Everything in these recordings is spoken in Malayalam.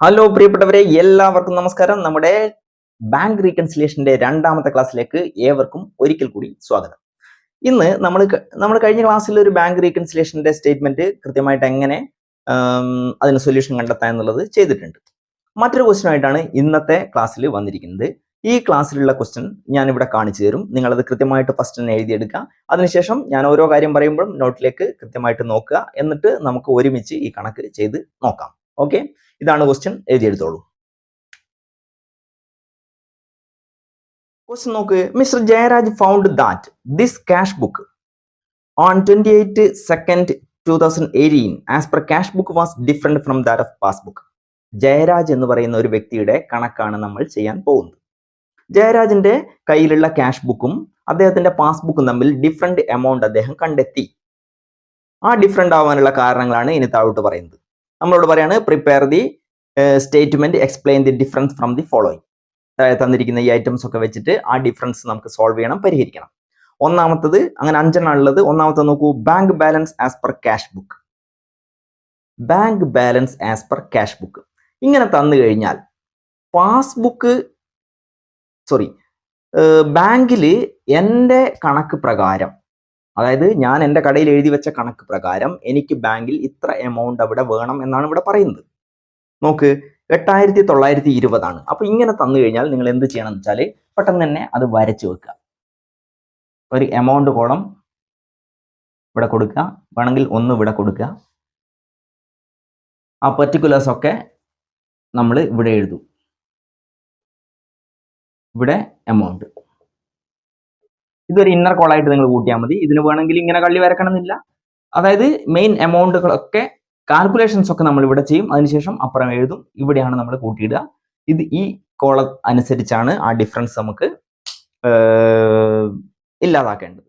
ഹലോ പ്രിയപ്പെട്ടവരെ, എല്ലാവർക്കും നമസ്കാരം. നമ്മുടെ ബാങ്ക് റീകൺസിലിയേഷന്റെ രണ്ടാമത്തെ ക്ലാസ്സിലേക്ക് ഏവർക്കും ഒരിക്കൽ കൂടി സ്വാഗതം. ഇന്ന് നമ്മൾ കഴിഞ്ഞ ക്ലാസ്സിൽ ഒരു ബാങ്ക് റീകൺസിലിയേഷന്റെ സ്റ്റേറ്റ്മെന്റ് കൃത്യമായിട്ട് എങ്ങനെ അതിന് സൊല്യൂഷൻ കണ്ടെത്താം എന്നുള്ളത് ചെയ്തിട്ടുണ്ട്. മറ്റൊരു ക്വസ്റ്റ്യൻ ആയിട്ടാണ് ഇന്നത്തെ ക്ലാസ്സിൽ വന്നിരിക്കുന്നത്. ഈ ക്ലാസ്സിലുള്ള ക്വസ്റ്റ്യൻ ഞാൻ ഇവിടെ കാണിച്ചു തരും. നിങ്ങളത് കൃത്യമായിട്ട് ഫസ്റ്റ് തന്നെ എഴുതിയെടുക്കുക. അതിനുശേഷം ഞാൻ ഓരോ കാര്യം പറയുമ്പോഴും നോട്ടിലേക്ക് കൃത്യമായിട്ട് നോക്കുക. എന്നിട്ട് നമുക്ക് ഒരുമിച്ച് ഈ കണക്ക് ചെയ്ത് നോക്കാം. ഓക്കെ, ഇതാണ് ക്വസ്റ്റ്യൻ, എഴുതിയെടുത്തോളൂ. ക്വസ്റ്റ്യൻ നോക്ക്. Mister Jayaraj found that this cash book on 28/2/2018 as per cash book was different from that of passbook. Jayaraj എന്ന് പറയുന്ന ഒരു വ്യക്തിയുടെ കണക്കാണ് നമ്മൾ ചെയ്യാൻ പോകുന്നത്. ജയരാജിന്റെ കയ്യിലുള്ള ക്യാഷ് ബുക്കും അദ്ദേഹത്തിന്റെ പാസ്ബുക്കും തമ്മിൽ ഡിഫറെന്റ് എമൗണ്ട് അദ്ദേഹം കണ്ടെത്തി. ആ ഡിഫറെന്റ് ആവാനുള്ള കാരണങ്ങളാണ് ഇനി താഴോട്ട് പറയുന്നത്. നമ്മളോട് പറയാണ് prepare the statement explain the difference from the following. തന്നിരിക്കുന്ന ഈ ഐറ്റംസ് ഒക്കെ വെച്ചിട്ട് ആ ഡിഫറൻസ് നമുക്ക് സോൾവ് ചെയ്യണം, പരിഹരിക്കണം. ഒന്നാമത്തത്, അങ്ങനെ 5 ഉള്ളത്. ഒന്നാമത്തെ നോക്കൂ, bank balance as per cash book. Bank balance as per cash book ഇങ്ങനെ തന്നു കഴിഞ്ഞാൽ ബാങ്കിൽ എൻ്റെ കണക്ക് പ്രകാരം, അതായത് ഞാൻ എൻ്റെ കടയിൽ എഴുതി വെച്ച കണക്ക് പ്രകാരം എനിക്ക് ബാങ്കിൽ ഇത്ര എമൗണ്ട് അവിടെ വേണം എന്നാണ് ഇവിടെ പറയുന്നത്. നോക്ക്, 8,920 ആണ്. അപ്പൊ ഇങ്ങനെ തന്നു കഴിഞ്ഞാൽ നിങ്ങൾ എന്ത് ചെയ്യണം എന്ന് വെച്ചാൽ പെട്ടെന്ന് തന്നെ അത് വരച്ചു വെക്കുക. ഒരു എമൗണ്ട് കോളം ഇവിടെ കൊടുക്കുക, വേണമെങ്കിൽ 1 ഇവിടെ കൊടുക്കുക. ആ പെർട്ടിക്കുലേഴ്സ് ഒക്കെ നമ്മൾ ഇവിടെ എഴുതും. ഇവിടെ എമൗണ്ട്, ഇതൊരു ഇന്നർ കോളായിട്ട് നിങ്ങൾ കൂട്ടിയാൽ മതി. ഇതിന് വേണമെങ്കിൽ ഇങ്ങനെ കള്ളി വരക്കണമെന്നില്ല. അതായത് മെയിൻ എമൗണ്ടുകളൊക്കെ കാൽക്കുലേഷൻസ് ഒക്കെ നമ്മൾ ഇവിടെ ചെയ്യും, അതിനുശേഷം അപ്പുറം എഴുതും. ഇവിടെയാണ് നമ്മൾ കൂട്ടിയിടുക. ഇത് ഈ കോളം അനുസരിച്ചാണ് ആ ഡിഫറൻസ് നമുക്ക് ഇല്ലാതാക്കേണ്ടത്.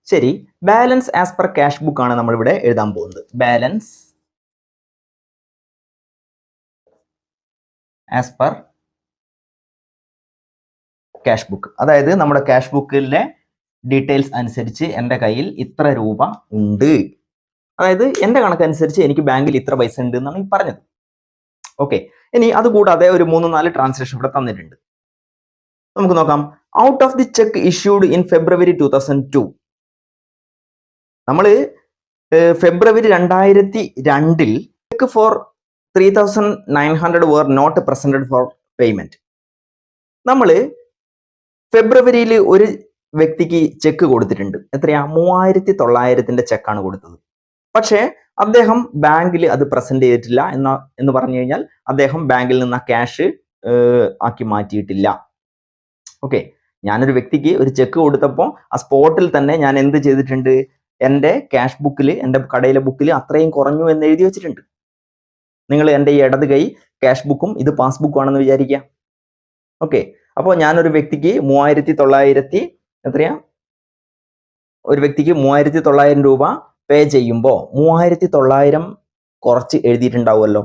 ശരി, balance as per cash book ആണ് നമ്മൾ ഇവിടെ എഴുതാൻ പോകുന്നത്. Balance as per cash book, അതായത് നമ്മുടെ ക്യാഷ് ബുക്കിലെ ഡീറ്റെയിൽസ് അനുസരിച്ച് എൻ്റെ കയ്യിൽ ഇത്ര രൂപ ഉണ്ട്, അതായത് എൻ്റെ കണക്കനുസരിച്ച് എനിക്ക് ബാങ്കിൽ ഇത്ര പൈസ ഉണ്ട് എന്നാണ് ഈ പറഞ്ഞത്. ഓക്കെ, ഇനി അതുകൂടാതെ ഒരു 3-4 ട്രാൻസാക്ഷൻ ഇവിടെ തന്നിട്ടുണ്ട്. നമുക്ക് നോക്കാം. Out of the cheque issued in February 2002, നമ്മൾ February 2002 cheque for 3,900 were not presented for payment. നമ്മൾ ഫെബ്രുവരിയിൽ ഒരു വ്യക്തിക്ക് ചെക്ക് കൊടുത്തിട്ടുണ്ട്. എത്രയാ? 3,900 ചെക്കാണ് കൊടുത്തത്. പക്ഷേ അദ്ദേഹം ബാങ്കിൽ അത് പ്രസന്റ് ചെയ്തിട്ടില്ല എന്ന് പറഞ്ഞു കഴിഞ്ഞാൽ അദ്ദേഹം ബാങ്കിൽ നിന്ന് ആ ക്യാഷ് ആക്കി മാറ്റിയിട്ടില്ല. ഓക്കെ, ഞാനൊരു വ്യക്തിക്ക് ഒരു ചെക്ക് കൊടുത്തപ്പോൾ ആ സ്പോട്ടിൽ തന്നെ ഞാൻ എന്ത് ചെയ്തിട്ടുണ്ട്? എൻ്റെ ക്യാഷ് ബുക്കിൽ, എൻ്റെ കടയിലെ ബുക്കിൽ അത്രയും കുറഞ്ഞു എന്ന് എഴുതി വെച്ചിട്ടുണ്ട്. നിങ്ങൾ എൻ്റെ ഈ ഇടത് കൈ ക്യാഷ് ബുക്കും ഇത് പാസ്ബുക്കും ആണെന്ന് വിചാരിക്കുക. ഓക്കെ, അപ്പോൾ ഞാനൊരു വ്യക്തിക്ക് 3,900 എത്രയാ? ഒരു വ്യക്തിക്ക് 3,900 രൂപ പേ ചെയ്യുമ്പോൾ 3,900 കുറച്ച് എഴുതിയിട്ടുണ്ടാവുമല്ലോ.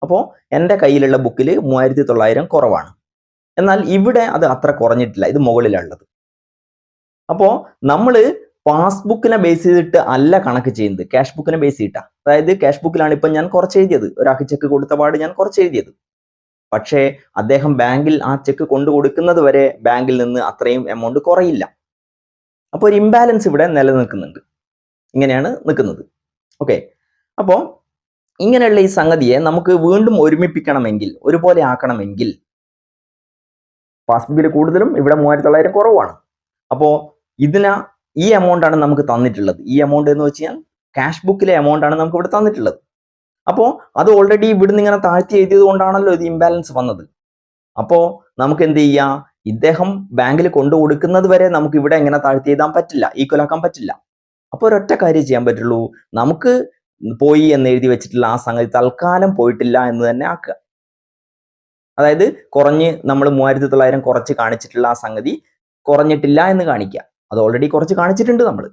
അപ്പോൾ എൻ്റെ കയ്യിലുള്ള ബുക്കിൽ 3,900 കുറവാണ്. എന്നാൽ ഇവിടെ അത് അത്ര കുറഞ്ഞിട്ടില്ല, ഇത് മുകളിലുള്ളത്. അപ്പോൾ നമ്മൾ പാസ്ബുക്കിനെ ബേസ് ചെയ്തിട്ട് അല്ല കണക്ക് ചെയ്യുന്നത്, ക്യാഷ് ബുക്കിനെ ബേസ് ചെയ്തിട്ടാണ്. അതായത് ക്യാഷ് ബുക്കിലാണ് ഇപ്പം ഞാൻ കുറച്ച് എഴുതിയത്, ഒരാൾക്ക് ചെക്ക് കൊടുത്ത പാട് ഞാൻ കുറച്ച് എഴുതിയത്. പക്ഷേ അദ്ദേഹം ബാങ്കിൽ ആ ചെക്ക് കൊണ്ടു കൊടുക്കുന്നത് വരെ ബാങ്കിൽ നിന്ന് അത്രയും എമൗണ്ട് കുറയില്ല. അപ്പോൾ ഒരു ഇംബാലൻസ് ഇവിടെ നിലനിൽക്കുന്നുണ്ട്. ഇങ്ങനെയാണ് നിൽക്കുന്നത്. ഓക്കെ, അപ്പോൾ ഇങ്ങനെയുള്ള ഈ സംഗതിയെ നമുക്ക് വീണ്ടും ഒരുമിപ്പിക്കണമെങ്കിൽ, ഒരുപോലെ ആക്കണമെങ്കിൽ പാസ്ബുക്കിൽ കൂടുതലും ഇവിടെ 3,900 കുറവാണ്. അപ്പോൾ ഈ എമൗണ്ട് ആണ് നമുക്ക് തന്നിട്ടുള്ളത്. ഈ എമൗണ്ട് എന്ന് വെച്ചാൽ ക്യാഷ് ബുക്കിലെ എമൗണ്ട് ആണ് നമുക്ക് ഇവിടെ തന്നിട്ടുള്ളത്. അപ്പോൾ അത് ഓൾറെഡി ഇവിടുന്ന് ഇങ്ങനെ താഴ്ത്തി എഴുതിയത് കൊണ്ടാണല്ലോ ഇത് ഇംബാലൻസ് വന്നത്. അപ്പോൾ നമുക്ക് എന്ത് ചെയ്യാം? ഇദ്ദേഹം ബാങ്കിൽ കൊണ്ടു കൊടുക്കുന്നത് വരെ നമുക്ക് ഇവിടെ എങ്ങനെ താഴ്ത്തി എഴുതാൻ പറ്റില്ല, ഈക്വൽ ആക്കാൻ പറ്റില്ല. അപ്പോൾ ഒരൊറ്റ കാര്യം ചെയ്യാൻ പറ്റുള്ളൂ, നമുക്ക് പോയി എന്ന് എഴുതി വെച്ചിട്ടുള്ള ആ സംഗതി തൽക്കാലം പോയിട്ടില്ല എന്ന് തന്നെ ആക്കുക. അതായത് കുറഞ്ഞ് നമ്മൾ 3,900 കുറച്ച് കാണിച്ചിട്ടുള്ള ആ സംഗതി കുറഞ്ഞിട്ടില്ല എന്ന് കാണിക്കുക. അത് ഓൾറെഡി കുറച്ച് കാണിച്ചിട്ടുണ്ട്. നമ്മൾ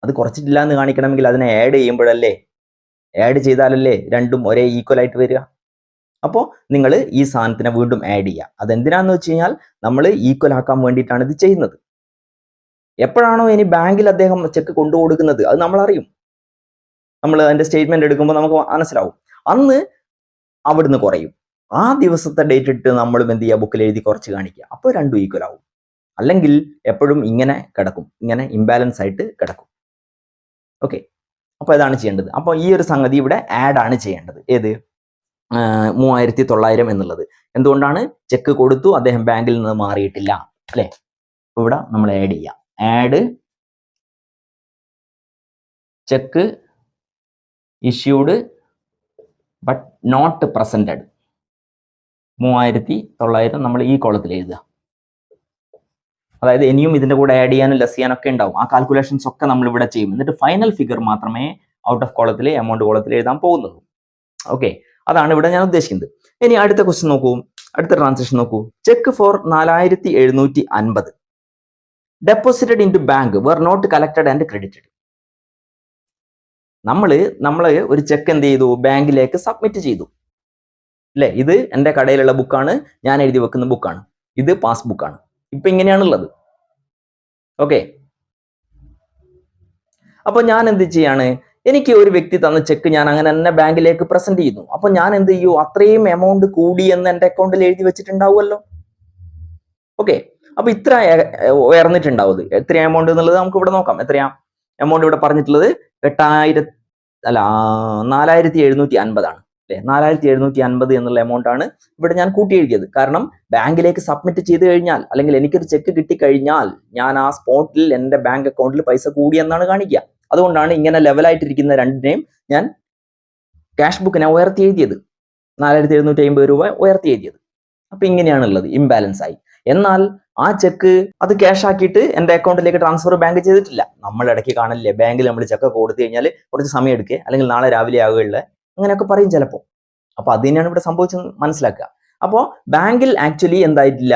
അത് കുറച്ചിട്ടില്ല എന്ന് കാണിക്കണമെങ്കിൽ അതിനെ ആഡ് ചെയ്യുമ്പോഴല്ലേ, ആഡ് ചെയ്താലല്ലേ രണ്ടും ഒരേ ഈക്വൽ ആയിട്ട് വരിക. അപ്പോൾ നിങ്ങൾ ഈ സാധനത്തിനെ വീണ്ടും ആഡ് ചെയ്യുക. അതെന്തിനാന്ന് വെച്ച് കഴിഞ്ഞാൽ നമ്മൾ ഈക്വൽ ആക്കാൻ വേണ്ടിയിട്ടാണ് ഇത് ചെയ്യുന്നത്. എപ്പോഴാണോ ഇനി ബാങ്കിൽ അദ്ദേഹം ചെക്ക് കൊണ്ടു കൊടുക്കുന്നത് അത് നമ്മൾ അറിയും. നമ്മൾ അതിന്റെ സ്റ്റേറ്റ്മെന്റ് എടുക്കുമ്പോൾ നമുക്ക് മനസ്സിലാവും. അന്ന് അവിടുന്ന് കുറയും. ആ ദിവസത്തെ ഡേറ്റ് ഇട്ട് നമ്മളും എന്ത് ചെയ്യുക, ബുക്കിൽ എഴുതി കുറച്ച് കാണിക്കുക. അപ്പോൾ രണ്ടും ഈക്വൽ ആവും. അല്ലെങ്കിൽ എപ്പോഴും ഇങ്ങനെ കിടക്കും, ഇങ്ങനെ ഇംബാലൻസ് ആയിട്ട് കിടക്കും. ഓക്കെ, അപ്പോൾ ഇതാണ് ചെയ്യേണ്ടത്. അപ്പോൾ ഈ ഒരു സംഗതി ഇവിടെ ആഡ് ആണ് ചെയ്യേണ്ടത്. ഏത് 3900 എന്നുള്ളത്. എന്തുകൊണ്ടാണ്? ചെക്ക് കൊടുത്തു, അദ്ദേഹം ബാങ്കിൽ നിന്ന് മാറിയിട്ടില്ല, അല്ലെ? ഇവിടെ നമ്മൾ ആഡ് ചെയ്യാം. Add cheque issued but not presented. 3900 നമ്മൾ ഈ കോളത്തിൽ എഴുതുക. അതായത് ഇനിയും ഇതിന്റെ കൂടെ ആഡ് ചെയ്യാനും ലെസ് ചെയ്യാനും ഒക്കെ ഉണ്ടാവും. ആ കാൽക്കുലേഷൻസ് ഒക്കെ നമ്മൾ ഇവിടെ ചെയ്യും. എന്നിട്ട് ഫൈനൽ ഫിഗർ മാത്രമേ ഔട്ട് ഓഫ് കോളത്തിൽ, എമൗണ്ട് കോളത്തിൽ എഴുതാൻ പോകുന്നത്. ഓക്കെ, അതാണ് ഇവിടെ ഞാൻ ഉദ്ദേശിക്കുന്നത്. ഇനി അടുത്ത ക്വസ്റ്റ്യൻ നോക്കൂ, അടുത്ത ട്രാൻസാക്ഷൻ നോക്കൂ. Cheque for 4750 deposited into bank were not collected and credited. നമ്മള് ഒരു ചെക്ക് എന്ത് ചെയ്തു, ബാങ്കിലേക്ക് സബ്മിറ്റ് ചെയ്തു, അല്ലെ? ഇത് എൻ്റെ കടയിലുള്ള ബുക്കാണ്, ഞാൻ എഴുതി വെക്കുന്ന ബുക്കാണ്, ഇത് പാസ്ബുക്കാണ്. ഇപ്പൊ ഇങ്ങനെയാണുള്ളത്. ഓക്കെ, അപ്പൊ ഞാൻ എന്ത് ചെയ്യാണ്, എനിക്ക് ഒരു വ്യക്തി തന്ന ചെക്ക് ഞാൻ അങ്ങനെ തന്നെ ബാങ്കിലേക്ക് പ്രസന്റ് ചെയ്യുന്നു. അപ്പൊ ഞാൻ എന്ത് ചെയ്യൂ, അത്രയും എമൗണ്ട് കൂടി എന്ന് എൻ്റെ അക്കൗണ്ടിൽ എഴുതി വെച്ചിട്ടുണ്ടാവുമല്ലോ. ഓക്കെ, അപ്പൊ ഇത്ര ഉയർന്നിട്ടുണ്ടാവും. എത്ര എമൗണ്ട് എന്നുള്ളത് നമുക്ക് ഇവിടെ നോക്കാം. എത്രയാ എമൗണ്ട് ഇവിടെ പറഞ്ഞിട്ടുള്ളത്? 4750 ആണ്, അല്ലെ? 4750 എന്നുള്ള എമൗണ്ട് ആണ് ഇവിടെ ഞാൻ കൂട്ടി എഴുതിയത്. കാരണം ബാങ്കിലേക്ക് സബ്മിറ്റ് ചെയ്ത് കഴിഞ്ഞാൽ, അല്ലെങ്കിൽ എനിക്കൊരു ചെക്ക് കിട്ടിക്കഴിഞ്ഞാൽ, ഞാൻ ആ സ്പോട്ടിൽ എൻ്റെ ബാങ്ക് അക്കൗണ്ടിൽ പൈസ കൂടി എന്നാണ് കാണിക്കുക. അതുകൊണ്ടാണ് ഇങ്ങനെ ലെവലായിട്ടിരിക്കുന്ന രണ്ടിനെയും ഞാൻ ക്യാഷ് ബുക്കിനെ ഉയർത്തി എഴുതിയത്, 4750 രൂപ ഉയർത്തി എഴുതിയത്. അപ്പൊ ഇങ്ങനെയാണുള്ളത്, ഇംബാലൻസ് ആയി. എന്നാൽ ആ ചെക്ക് അത് ക്യാഷ് ആക്കിയിട്ട് എൻ്റെ അക്കൗണ്ടിലേക്ക് ട്രാൻസ്ഫർ ബാങ്ക് ചെയ്തിട്ടില്ല. നമ്മൾ ഇടയ്ക്ക് കാണില്ലേ, ബാങ്കിൽ നമ്മൾ ചെക്ക് കൊടുത്തു കഴിഞ്ഞാൽ കുറച്ച് സമയം എടുക്കുക, അല്ലെങ്കിൽ നാളെ രാവിലെ ആകുകയുള്ള, അങ്ങനെയൊക്കെ പറയും ചിലപ്പോൾ. അപ്പൊ അത് തന്നെയാണ് ഇവിടെ സംഭവിച്ചത്, മനസ്സിലാക്കുക. അപ്പോൾ ബാങ്കിൽ ആക്ച്വലി എന്തായിട്ടില്ല,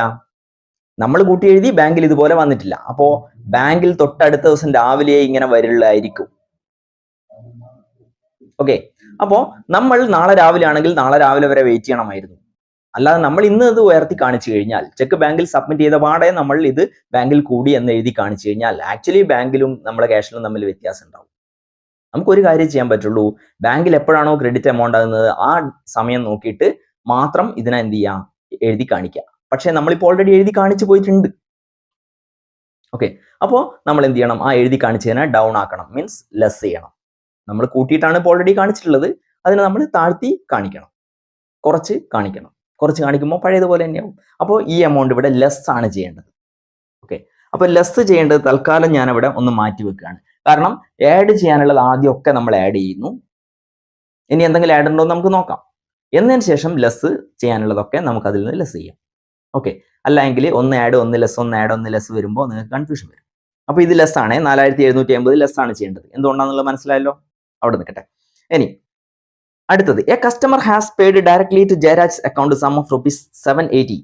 നമ്മൾ കൂട്ടി എഴുതി, ബാങ്കിൽ ഇതുപോലെ വന്നിട്ടില്ല. അപ്പോ ബാങ്കിൽ തൊട്ടടുത്ത ദിവസം രാവിലെ ഇങ്ങനെ വരുള്ളായിരിക്കും. ഓക്കെ, അപ്പോ നമ്മൾ നാളെ രാവിലെ ആണെങ്കിൽ നാളെ രാവിലെ വരെ വെയിറ്റ് ചെയ്യണമായിരുന്നു. അല്ലാതെ നമ്മൾ ഇന്ന് ഇത് ഉയർത്തി കാണിച്ചു കഴിഞ്ഞാൽ, ചെക്ക് ബാങ്കിൽ സബ്മിറ്റ് ചെയ്ത പാടെ നമ്മൾ ഇത് ബാങ്കിൽ കൂടി എന്ന് എഴുതി കാണിച്ചു കഴിഞ്ഞാൽ, ആക്ച്വലി ബാങ്കിലും നമ്മുടെ ക്യാഷിലും തമ്മിൽ വ്യത്യാസം ഉണ്ടാവും. നമുക്കൊരു കാര്യം ചെയ്യാൻ പറ്റുള്ളൂ, ബാങ്കിൽ എപ്പോഴാണോ ക്രെഡിറ്റ് എമൗണ്ട് ആകുന്നത് ആ സമയം നോക്കിയിട്ട് മാത്രം ഇതിനെ എന്ത് ചെയ്യാം, എഴുതി കാണിക്കുക. പക്ഷെ നമ്മളിപ്പോൾ ഓൾറെഡി എഴുതി കാണിച്ചു പോയിട്ടുണ്ട്. ഓക്കെ, അപ്പോൾ നമ്മൾ എന്ത് ചെയ്യണം, ആ എഴുതി കാണിച്ചതിനെ ഡൗൺ ആക്കണം, മീൻസ് ലെസ് ചെയ്യണം. നമ്മൾ കൂട്ടിയിട്ടാണ് ഇപ്പോൾ ഓൾറെഡി കാണിച്ചിട്ടുള്ളത്, അതിനെ നമ്മൾ താഴ്ത്തി കാണിക്കണം, കുറച്ച് കാണിക്കണം. കുറച്ച് കാണിക്കുമ്പോൾ പഴയതുപോലെ തന്നെയാവും. അപ്പോൾ ഈ എമൗണ്ട് ഇവിടെ ലെസ് ആണ് ചെയ്യേണ്ടത്. ഓക്കെ, അപ്പോൾ ലെസ് ചെയ്യേണ്ടത് തൽക്കാലം ഞാൻ ഇവിടെ ഒന്ന് മാറ്റി വെക്കുകയാണ്. കാരണം ആഡ് ചെയ്യാനുള്ളത് ആദ്യമൊക്കെ നമ്മൾ ആഡ് ചെയ്യുന്നു. ഇനി എന്തെങ്കിലും ആഡ് ഉണ്ടോ എന്ന് നമുക്ക് നോക്കാം. എന്നതിന് ശേഷം ലെസ് ചെയ്യാനുള്ളതൊക്കെ നമുക്ക് അതിൽ നിന്ന് ലെസ് ചെയ്യാം. ഓക്കെ, അല്ലെങ്കിൽ ഒന്ന് ആഡ് ഒന്ന് ലെസ്, ഒന്ന് ആഡ് ഒന്ന് ലെസ് വരുമ്പോൾ നിങ്ങൾക്ക് കൺഫ്യൂഷൻ വരും. അപ്പോൾ ഇത് ലെസ് ആണ്, 4750 ലെസ് ആണ് ചെയ്യേണ്ടത്. എന്തുകൊണ്ടാണെന്നുള്ളത് മനസ്സിലായല്ലോ, അവിടെ നിൽക്കട്ടെ. ഇനി അടുത്തത്, a customer has paid directly to Jayaraj account sum of ₹780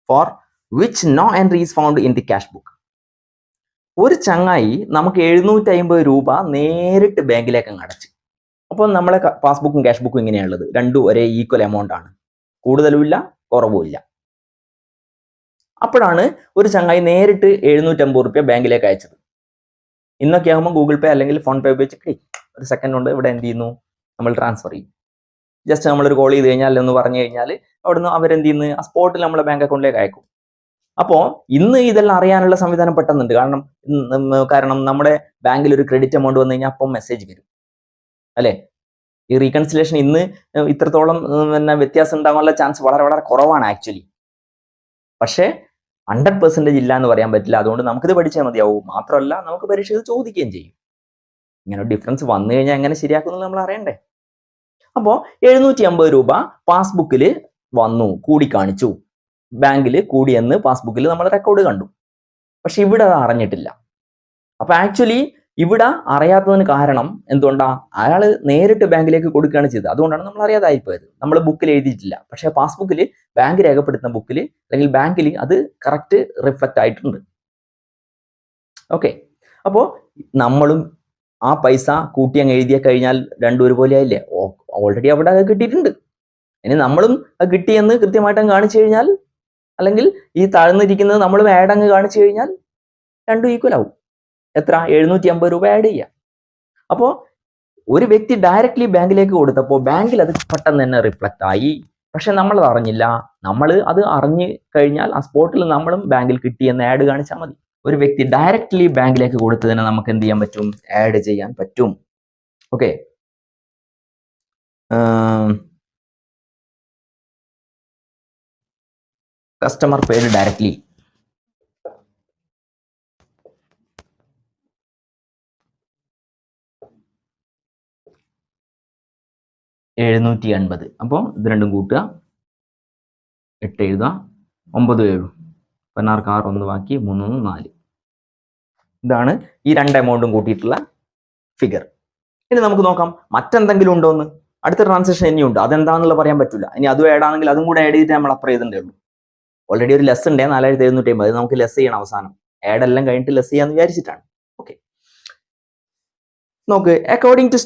for which no entry is found in the cash book. ഒരു ചങ്ങായി നമുക്ക് 750 രൂപ നേരിട്ട് ബാങ്കിലേക്ക് അങ്ങ് അടച്ചു. അപ്പോൾ നമ്മളെ പാസ്ബുക്കും ക്യാഷ് ബുക്കും ഇങ്ങനെയാണുള്ളത്, രണ്ടും ഒരേ ഈക്വൽ എമൗണ്ട് ആണ്, കൂടുതലുമില്ല കുറവുമില്ല. അപ്പോഴാണ് ഒരു ചങ്ങായി നേരിട്ട് 750 രൂപ ബാങ്കിലേക്ക് അയച്ചത്. ഇന്നൊക്കെ ആകുമ്പോൾ ഗൂഗിൾ പേ അല്ലെങ്കിൽ ഫോൺ പേ ഉപയോഗിച്ച് ഒരു സെക്കൻഡ് കൊണ്ട് ഇവിടെ എന്ത് ചെയ്യുന്നു, നമ്മൾ ട്രാൻസ്ഫർ ചെയ്യും. ജസ്റ്റ് നമ്മളൊരു കോൾ ചെയ്ത് കഴിഞ്ഞാൽ എന്ന് പറഞ്ഞു കഴിഞ്ഞാൽ അവിടുന്ന് അവരെന്ത് ചെയ്യുന്നു, ആ സ്പോട്ടിൽ നമ്മളെ ബാങ്ക് അക്കൗണ്ടിലേക്ക് അയക്കും. അപ്പോൾ ഇന്ന് ഇതെല്ലാം അറിയാനുള്ള സംവിധാനം പെട്ടെന്നുണ്ട്. കാരണം നമ്മുടെ ബാങ്കിൽ ഒരു ക്രെഡിറ്റ് എമൗണ്ട് വന്നു കഴിഞ്ഞാൽ അപ്പം മെസ്സേജ് വരും, അല്ലേ? ഈ റീകൺസിലേഷൻ ഇന്ന് ഇത്രത്തോളം വ്യത്യാസം ഉണ്ടാകാനുള്ള ചാൻസ് വളരെ വളരെ കുറവാണ് ആക്ച്വലി. പക്ഷേ 100% ഇല്ല എന്ന് പറയാൻ പറ്റില്ല. അതുകൊണ്ട് നമുക്കിത് പഠിച്ചാൽ മതിയാവും. മാത്രമല്ല നമുക്ക് പരീക്ഷ ചോദിക്കുകയും ചെയ്യും. ഇങ്ങനെ ഡിഫറൻസ് വന്നു കഴിഞ്ഞാൽ എങ്ങനെ ശരിയാക്കുന്നത് നമ്മൾ അറിയണ്ടേ. അപ്പോൾ 750 രൂപ പാസ്ബുക്കിൽ വന്നു, കൂടി കാണിച്ചു, ബാങ്കിൽ കൂടിയെന്ന് പാസ്ബുക്കിൽ നമ്മൾ റെക്കോർഡ് കണ്ടു. പക്ഷെ ഇവിടെ അത് അറിഞ്ഞിട്ടില്ല. അപ്പൊ ആക്ച്വലി ഇവിടെ അറിയാത്തതിന് കാരണം എന്തുകൊണ്ടാ, അയാൾ നേരിട്ട് ബാങ്കിലേക്ക് കൊടുക്കുകയാണ് ചെയ്തത്. അതുകൊണ്ടാണ് നമ്മൾ അറിയാതായിപ്പോയത്. നമ്മൾ ബുക്കിൽ എഴുതിയിട്ടില്ല, പക്ഷെ പാസ്ബുക്കിൽ ബാങ്ക് രേഖപ്പെടുത്തുന്ന ബുക്കിൽ അല്ലെങ്കിൽ ബാങ്കിൽ അത് കറക്റ്റ് റിഫ്ലക്റ്റ് ആയിട്ടുണ്ട്. ഓക്കെ, അപ്പോൾ നമ്മളും ആ പൈസ കൂട്ടി അങ്ങ് എഴുതിയ കഴിഞ്ഞാൽ രണ്ടും ഒരുപോലെ ആയില്ലേ, ഓൾറെഡി അവിടെ അത് കിട്ടിയിട്ടുണ്ട്. ഇനി നമ്മളും അത് കിട്ടിയെന്ന് കൃത്യമായിട്ട് കാണിച്ചു കഴിഞ്ഞാൽ, അല്ലെങ്കിൽ ഈ താഴ്ന്നിരിക്കുന്നത് നമ്മളും ആഡ് അങ്ങ് കാണിച്ചു കഴിഞ്ഞാൽ രണ്ടും ഈക്വൽ ആവും. എത്ര? 750 രൂപ ആഡ് ചെയ്യാം. അപ്പോൾ ഒരു വ്യക്തി ഡയറക്റ്റ്ലി ബാങ്കിലേക്ക് കൊടുത്തപ്പോൾ ബാങ്കിൽ അത് പെട്ടെന്ന് തന്നെ റിഫ്ലക്റ്റ് ആയി. പക്ഷെ നമ്മളത് അറിഞ്ഞില്ല. നമ്മൾ അത് അറിഞ്ഞു കഴിഞ്ഞാൽ ആ സ്പോട്ടിൽ നമ്മളും ബാങ്കിൽ കിട്ടിയെന്ന് ആഡ് കാണിച്ചാൽ മതി. ഒരു വ്യക്തി ഡയറക്റ്റ്ലി ബാങ്കിലേക്ക് കൊടുത്തതിനെ നമുക്ക് എന്ത് ചെയ്യാൻ പറ്റും? ആഡ് ചെയ്യാൻ പറ്റും. Okay, customer paid directly. $780. അപ്പോൾ ഇത് രണ്ടും കൂട്ടുക, 8 എഴുതുക, 9 7 16 6 1 ബാക്കി 3 4. ഇതാണ് ഈ രണ്ട് എമൗണ്ടും കൂട്ടിയിട്ടുള്ള ഫിഗർ. ഇനി നമുക്ക് നോക്കാം മറ്റെന്തെങ്കിലും ഉണ്ടോ എന്ന്. അടുത്ത ട്രാൻസാക്ഷൻ ഇനിയുണ്ട്, അതെന്താണെന്നുള്ള പറയാൻ പറ്റില്ല. ഇനി അതും ആഡ് ആണെങ്കിൽ അതും കൂടെ ആഡ് ചെയ്തിട്ട് നമ്മൾ അപ്ലൈ ചെയ്തിട്ടേ ഉള്ളൂ. ഓൾറെഡി ഒരു ലെസ് ഉണ്ട് 4750, അത് നമുക്ക് ലെസ് ചെയ്യണം അവസാനം. ആഡ് എല്ലാം കഴിഞ്ഞിട്ട് ലെസ് ചെയ്യാന്ന് വിചാരിച്ചിട്ടാണ്. ഓക്കെ, നോക്ക്. According to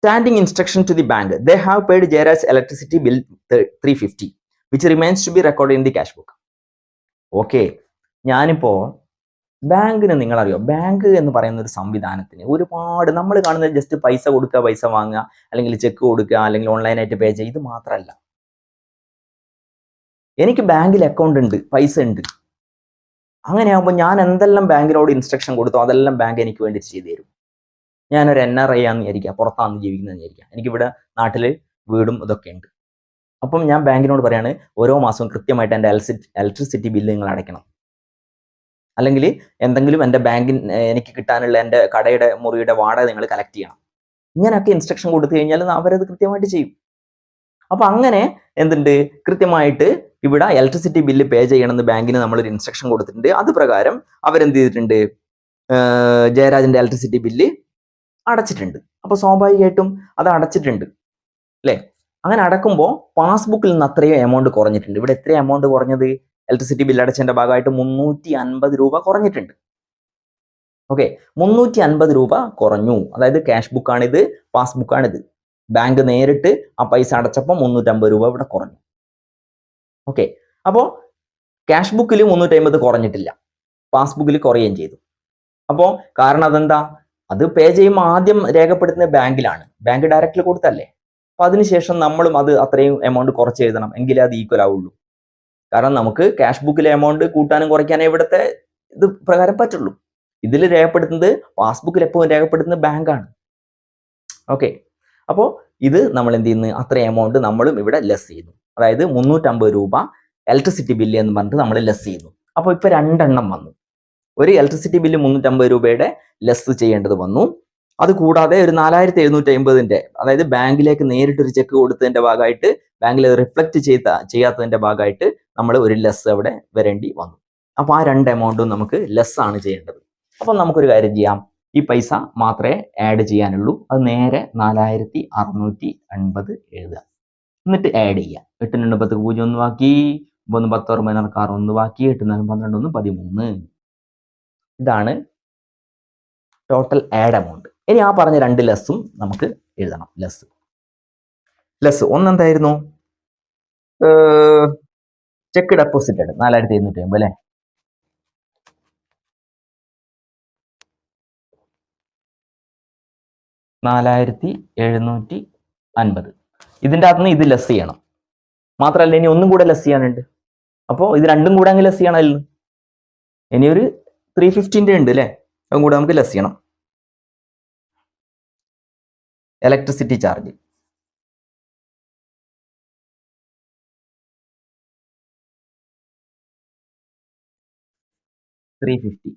standing instruction to the bank, they have paid Jayaraj's electricity bill 350, which remains to be recorded in the cash book. Okay, ഞാനിപ്പോ ബാങ്കിന്, നിങ്ങളറിയോ, ബാങ്ക് എന്ന് പറയുന്ന ഒരു സംവിധാനത്തിന് ഒരുപാട്, നമ്മൾ കാണുന്നത് ജസ്റ്റ് പൈസ കൊടുക്കുക, പൈസ വാങ്ങുക, അല്ലെങ്കിൽ ചെക്ക് കൊടുക്കുക, അല്ലെങ്കിൽ ഓൺലൈനായിട്ട് പേ ചെയ്യുക, ഇത് മാത്രമല്ല. എനിക്ക് ബാങ്കിൽ അക്കൗണ്ട് ഉണ്ട്, പൈസ ഉണ്ട്. അങ്ങനെയാകുമ്പോൾ ഞാൻ എന്തെല്ലാം ബാങ്കിനോട് ഇൻസ്ട്രക്ഷൻ കൊടുത്തോ അതെല്ലാം ബാങ്ക് എനിക്ക് വേണ്ടി ചെയ്തു തരും. ഞാനൊരു NRI ആണെന്ന് വിചാരിക്കുക, പുറത്താന്ന് ജീവിക്കുന്നതെന്ന് വിചാരിക്കുക, എനിക്കിവിടെ നാട്ടിൽ വീടും ഇതൊക്കെ ഉണ്ട്. അപ്പം ഞാൻ ബാങ്കിനോട് പറയാണ്, ഓരോ മാസവും കൃത്യമായിട്ട് എൻ്റെ ഇലക്ട്രിസിറ്റി ബില്ല് നിങ്ങൾ അടയ്ക്കണം, അല്ലെങ്കിൽ എന്തെങ്കിലും എൻ്റെ ബാങ്കിൻ എനിക്ക് കിട്ടാനുള്ള എൻ്റെ കടയുടെ മുറിയുടെ വാടക നിങ്ങൾ കളക്ട് ചെയ്യണം. ഇങ്ങനെയൊക്കെ ഇൻസ്ട്രക്ഷൻ കൊടുത്തു കഴിഞ്ഞാൽ അവരത് കൃത്യമായിട്ട് ചെയ്യും. അപ്പം അങ്ങനെ എന്തുണ്ട്, കൃത്യമായിട്ട് ഇവിടെ ഇലക്ട്രിസിറ്റി ബില്ല് പേ ചെയ്യണമെന്ന് ബാങ്കിന് നമ്മളൊരു ഇൻസ്ട്രക്ഷൻ കൊടുത്തിട്ടുണ്ട്. അത് പ്രകാരം അവരെന്ത് ചെയ്തിട്ടുണ്ട്, ജയരാജൻ്റെ ഇലക്ട്രിസിറ്റി ബില്ല് അടച്ചിട്ടുണ്ട്. അപ്പോൾ സ്വാഭാവികമായിട്ടും അത് അടച്ചിട്ടുണ്ട് അല്ലേ? അങ്ങനെ അടക്കുമ്പോൾ പാസ്ബുക്കിൽ നിന്ന് അത്രയും എമൗണ്ട് കുറഞ്ഞിട്ടുണ്ട്. ഇവിടെ എത്ര എമൗണ്ട് കുറഞ്ഞത്? ഇലക്ട്രിസിറ്റി ബില്ല് അടച്ചതിന്റെ ഭാഗമായിട്ട് 350 രൂപ കുറഞ്ഞിട്ടുണ്ട്. ഓക്കെ, 350 രൂപ കുറഞ്ഞു. അതായത് ക്യാഷ് ബുക്കാണിത്, പാസ്ബുക്കാണിത്. ബാങ്ക് നേരിട്ട് ആ പൈസ അടച്ചപ്പോൾ 350 രൂപ ഇവിടെ കുറഞ്ഞു. ഓക്കെ, അപ്പോൾ ക്യാഷ് ബുക്കിൽ 350 കുറഞ്ഞിട്ടില്ല, പാസ്ബുക്കിൽ കുറയുകയും ചെയ്തു. അപ്പോൾ കാരണം അതെന്താ? അത് പേ ചെയ്യുമ്പോൾ ആദ്യം രേഖപ്പെടുത്തുന്നത് ബാങ്കിലാണ്, ബാങ്ക് ഡയറക്റ്റ്ലി കൊടുത്തല്ലേ. അപ്പൊ അതിനുശേഷം നമ്മളും അത് അത്രയും എമൗണ്ട് കുറച്ച് എഴുതണം, എങ്കിലേ അത് ഈക്വൽ ആവുള്ളൂ. കാരണം നമുക്ക് ക്യാഷ് ബുക്കിലെ എമൗണ്ട് കൂട്ടാനും കുറയ്ക്കാനും ഇവിടുത്തെ ഇത് പ്രകാരം പറ്റുള്ളൂ. ഇതിൽ രേഖപ്പെടുത്തുന്നത്, പാസ്ബുക്കിൽ എപ്പോഴും രേഖപ്പെടുത്തുന്നത് ബാങ്കാണ്. ഓക്കെ, അപ്പോൾ ഇത് നമ്മൾ എന്ത് ചെയ്യുന്നു, അത്ര എമൗണ്ട് നമ്മളും ഇവിടെ ലെസ് ചെയ്യുന്നു. അതായത് 350 രൂപ ഇലക്ട്രിസിറ്റി ബില്ല് എന്ന് പറഞ്ഞിട്ട് നമ്മൾ ലെസ് ചെയ്യുന്നു. അപ്പോൾ ഇപ്പൊ രണ്ടെണ്ണം വന്നു. ഒരു ഇലക്ട്രിസിറ്റി ബില്ല് 350 രൂപയുടെ ലെസ് ചെയ്യേണ്ടത് വന്നു. അത് കൂടാതെ ഒരു 4750, അതായത് ബാങ്കിലേക്ക് നേരിട്ട് ഒരു ചെക്ക് കൊടുത്തതിന്റെ ഭാഗമായിട്ട്, ബാങ്കിൽ റിഫ്ലക്ട് ചെയ്യാത്തതിന്റെ ഭാഗമായിട്ട് നമ്മൾ ഒരു ലെസ് അവിടെ വരേണ്ടി വന്നു. അപ്പൊ ആ രണ്ട് എമൗണ്ടും നമുക്ക് ലെസ് ആണ് ചെയ്യേണ്ടത്. അപ്പം നമുക്കൊരു കാര്യം ചെയ്യാം, ഈ പൈസ മാത്രമേ ആഡ് ചെയ്യാനുള്ളൂ. അത് നേരെ 4650 എഴുതുക, എന്നിട്ട് ആഡ് ചെയ്യുക. 8 2 10 0 1 ബാക്കി, 9 10 16 6 1 ബാക്കി, 8 4 12 1 13. ഇതാണ് ടോട്ടൽ ആഡ് എമൗണ്ട്. ഇനി ആ പറഞ്ഞ രണ്ട് ലെസ്സും നമുക്ക് എഴുതണം. ലെസ് ഒന്നെന്തായിരുന്നു? ചെക്ക് ഡെപ്പോസിറ്റഡ് 4750 അല്ലേ? $4750. ഇതിൻ്റെ അകത്ത് നിന്ന് ഇത് ലെസ് ചെയ്യണം. മാത്രമല്ല ഇനി ഒന്നും കൂടെ ലെസ് ചെയ്യാനുണ്ട്. അപ്പോൾ ഇത് രണ്ടും കൂടെ അങ്ങ് ലെസ് ചെയ്യണം. അതിൽ ഇനി ഒരു 350 ഉണ്ട് അല്ലേ, അതും കൂടെ നമുക്ക് ലെസ് ചെയ്യണം. Electricity charge $350.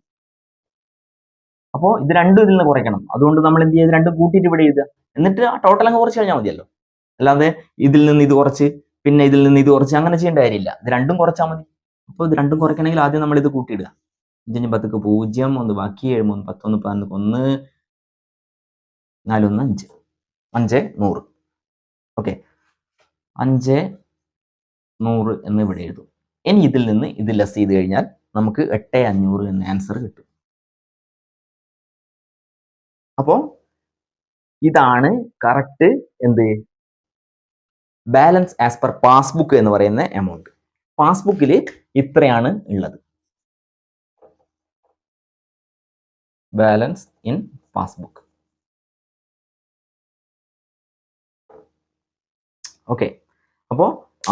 അപ്പോൾ ഇത് രണ്ടും ഇതിൽ നിന്ന് കുറയ്ക്കണം. അതുകൊണ്ട് നമ്മൾ എന്ത് ചെയ്യുക, രണ്ടും കൂട്ടിയിട്ട് ഇവിടെ എഴുതുക, എന്നിട്ട് ആ ടോട്ടൽ അങ്ങ് കുറച്ച് കഴിഞ്ഞാൽ മതിയല്ലോ. അല്ലാതെ ഇതിൽ നിന്ന് ഇത് കുറച്ച് പിന്നെ ഇതിൽ നിന്ന് ഇത് കുറച്ച് അങ്ങനെ ചെയ്യേണ്ട കാര്യമില്ല. ഇത് രണ്ടും കുറച്ചാൽ മതി. അപ്പോൾ ഇത് രണ്ടും കുറയ്ക്കണമെങ്കിൽ ആദ്യം നമ്മൾ ഇത് കൂട്ടിയിടുക. 5 10 0 1 ബാക്കി 7 3 10 1 11 1 4 1 5 5 100. ഓക്കെ, 5 100 എന്ന് ഇവിടെ എഴുതും. ഇനി ഇതിൽ നിന്ന് ഇത് ലെസ് ചെയ്ത് കഴിഞ്ഞാൽ നമുക്ക് 8 500 എന്ന ആൻസർ കിട്ടും. അപ്പോൾ ഇതാണ് കറക്റ്റ് എന്ത് ബാലൻസ് ആസ് പെർ പാസ്ബുക്ക് എന്ന് പറയുന്ന എമൗണ്ട്. പാസ്ബുക്കിൽ ഇത്രയാണ് ഉള്ളത്, ബാലൻസ് ഇൻ പാസ്ബുക്ക്. ഓക്കെ, അപ്പോൾ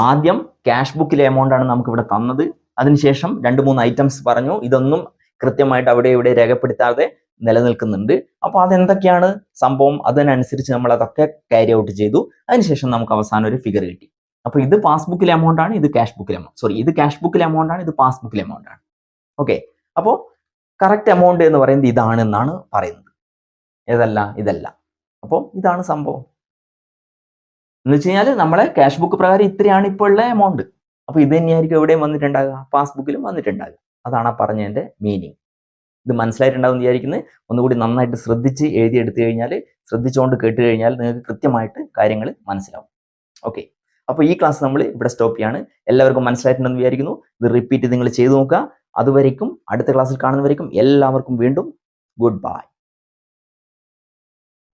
ആദ്യം ക്യാഷ് ബുക്കിലെ എമൗണ്ട് ആണ് നമുക്ക് ഇവിടെ തന്നത്. അതിനുശേഷം 2-3 ഐറ്റംസ് പറഞ്ഞു. ഇതൊന്നും കൃത്യമായിട്ട് അവിടെ ഇവിടെ രേഖപ്പെടുത്താതെ നിലനിൽക്കുന്നുണ്ട്. അപ്പോൾ അതെന്തൊക്കെയാണ് സംഭവം, അതിനനുസരിച്ച് നമ്മൾ അതൊക്കെ ക്യാരി ഔട്ട് ചെയ്തു. അതിനുശേഷം നമുക്ക് അവസാനം ഒരു ഫിഗർ കിട്ടി. അപ്പോൾ ഇത് പാസ്ബുക്കിലെ എമൗണ്ട് ആണ്, ഇത് ക്യാഷ് ബുക്കിലെ എമൗണ്ട്, സോറി ഇത് ക്യാഷ് ബുക്കിലെ എമൗണ്ട് ആണ്, ഇത് പാസ്ബുക്കിലെ എമൗണ്ട് ആണ്. ഓക്കെ, അപ്പോൾ കറക്റ്റ് എമൗണ്ട് എന്ന് പറയുന്നത് ഇതാണെന്നാണ് പറയുന്നത്. ഏതല്ല, ഇതല്ല. അപ്പോൾ ഇതാണ് സംഭവം എന്ന് വെച്ച് കഴിഞ്ഞാൽ നമ്മളെ ക്യാഷ് ബുക്ക് പ്രകാരം ഇത്രയാണ് ഇപ്പോൾ ഉള്ള എമൗണ്ട്. അപ്പോൾ ഇത് തന്നെയായിരിക്കും എവിടെയും വന്നിട്ടുണ്ടാകുക, പാസ്ബുക്കിലും വന്നിട്ടുണ്ടാകുക. അതാണ് ആ പറഞ്ഞതിന്റെ മീനിങ്. ഇത് മനസ്സിലായിട്ടുണ്ടാവും വിചാരിക്കുന്നത്. ഒന്നുകൂടി നന്നായിട്ട് ശ്രദ്ധിച്ച് എഴുതിയെടുത്തു കഴിഞ്ഞാൽ, ശ്രദ്ധിച്ചുകൊണ്ട് കേട്ട് കഴിഞ്ഞാൽ നിങ്ങൾക്ക് കൃത്യമായിട്ട് കാര്യങ്ങൾ മനസ്സിലാവും. ഓക്കെ, അപ്പോൾ ഈ ക്ലാസ് നമ്മൾ ഇവിടെ സ്റ്റോപ്പ് ചെയ്യാണ്. എല്ലാവർക്കും മനസ്സിലായിട്ടുണ്ടെന്ന് വിചാരിക്കുന്നു. ഇത് റിപ്പീറ്റ് നിങ്ങൾ ചെയ്തു നോക്കുക. അതുവരേക്കും അടുത്ത ക്ലാസ്സിൽ കാണുന്നവരേക്കും എല്ലാവർക്കും വീണ്ടും ഗുഡ് ബൈ.